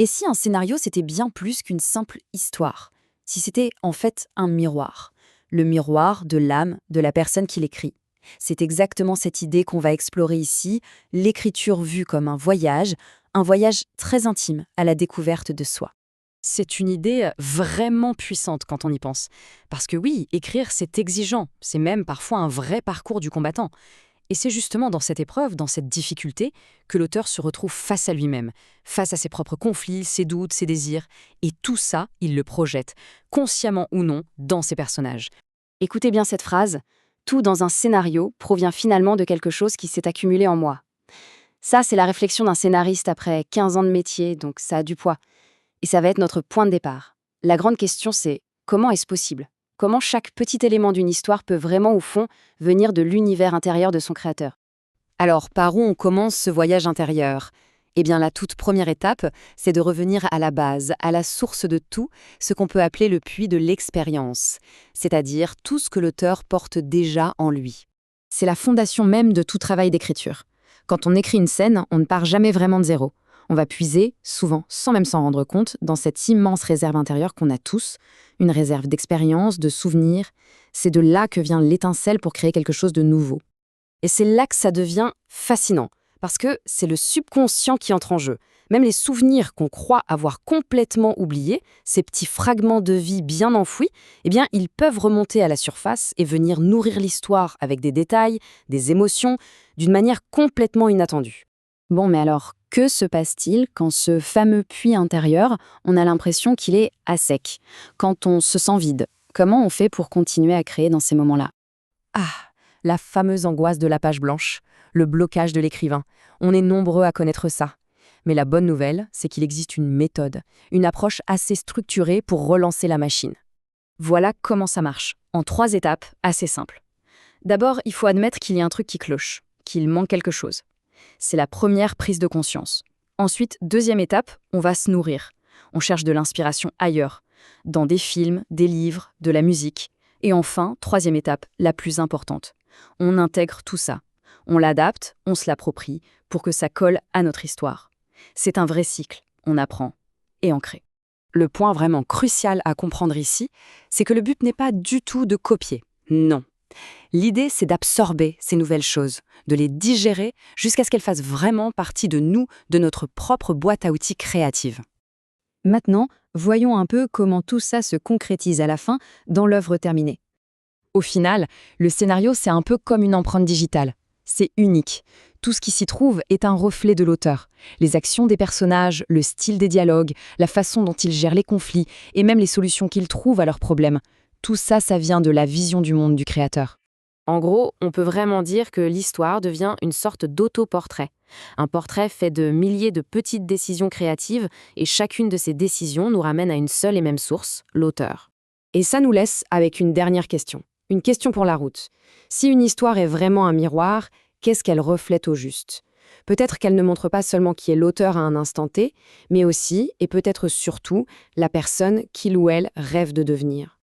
Et si un scénario, c'était bien plus qu'une simple histoire? Si c'était en fait un miroir? Le miroir de l'âme de la personne qui l'écrit. C'est exactement cette idée qu'on va explorer ici, l'écriture vue comme un voyage très intime à la découverte de soi. C'est une idée vraiment puissante quand on y pense. Parce que oui, écrire, c'est exigeant, c'est même parfois un vrai parcours du combattant. Et c'est justement dans cette épreuve, dans cette difficulté, que l'auteur se retrouve face à lui-même, face à ses propres conflits, ses doutes, ses désirs. Et tout ça, il le projette, consciemment ou non, dans ses personnages. Écoutez bien cette phrase, tout dans un scénario provient finalement de quelque chose qui s'est accumulé en moi. Ça, c'est la réflexion d'un scénariste après 15 ans de métier, donc ça a du poids. Et ça va être notre point de départ. La grande question, c'est comment est-ce possible? Comment chaque petit élément d'une histoire peut vraiment, au fond, venir de l'univers intérieur de son créateur? Alors, par où on commence ce voyage intérieur? Eh bien, la toute première étape, c'est de revenir à la base, à la source de tout, ce qu'on peut appeler le puits de l'expérience, c'est-à-dire tout ce que l'auteur porte déjà en lui. C'est la fondation même de tout travail d'écriture. Quand on écrit une scène, on ne part jamais vraiment de zéro. On va puiser, souvent sans même s'en rendre compte, dans cette immense réserve intérieure qu'on a tous, une réserve d'expérience, de souvenirs. C'est de là que vient l'étincelle pour créer quelque chose de nouveau. Et c'est là que ça devient fascinant, parce que c'est le subconscient qui entre en jeu. Même les souvenirs qu'on croit avoir complètement oubliés, ces petits fragments de vie bien enfouis, eh bien, ils peuvent remonter à la surface et venir nourrir l'histoire avec des détails, des émotions, d'une manière complètement inattendue. Bon, mais alors, que se passe-t-il quand ce fameux puits intérieur, on a l'impression qu'il est à sec, quand on se sent vide? Comment on fait pour continuer à créer dans ces moments-là? Ah, la fameuse angoisse de la page blanche, le blocage de l'écrivain. On est nombreux à connaître ça. Mais la bonne nouvelle, c'est qu'il existe une méthode, une approche assez structurée pour relancer la machine. Voilà comment ça marche, en 3 étapes assez simples. D'abord, il faut admettre qu'il y a un truc qui cloche, qu'il manque quelque chose. C'est la première prise de conscience. Ensuite, deuxième étape, on va se nourrir. On cherche de l'inspiration ailleurs, dans des films, des livres, de la musique. Et enfin, troisième étape, la plus importante. On intègre tout ça. On l'adapte, on se l'approprie pour que ça colle à notre histoire. C'est un vrai cycle. On apprend et on crée. Le point vraiment crucial à comprendre ici, c'est que le but n'est pas du tout de copier. Non. L'idée, c'est d'absorber ces nouvelles choses, de les digérer jusqu'à ce qu'elles fassent vraiment partie de nous, de notre propre boîte à outils créative. Maintenant, voyons un peu comment tout ça se concrétise à la fin dans l'œuvre terminée. Au final, le scénario, c'est un peu comme une empreinte digitale. C'est unique. Tout ce qui s'y trouve est un reflet de l'auteur. Les actions des personnages, le style des dialogues, la façon dont ils gèrent les conflits et même les solutions qu'ils trouvent à leurs problèmes. Tout ça, ça vient de la vision du monde du créateur. En gros, on peut vraiment dire que l'histoire devient une sorte d'autoportrait. Un portrait fait de milliers de petites décisions créatives et chacune de ces décisions nous ramène à une seule et même source, l'auteur. Et ça nous laisse avec une dernière question. Une question pour la route. Si une histoire est vraiment un miroir, qu'est-ce qu'elle reflète au juste? Peut-être qu'elle ne montre pas seulement qui est l'auteur à un instant T, mais aussi, et peut-être surtout, la personne qu'il ou elle rêve de devenir.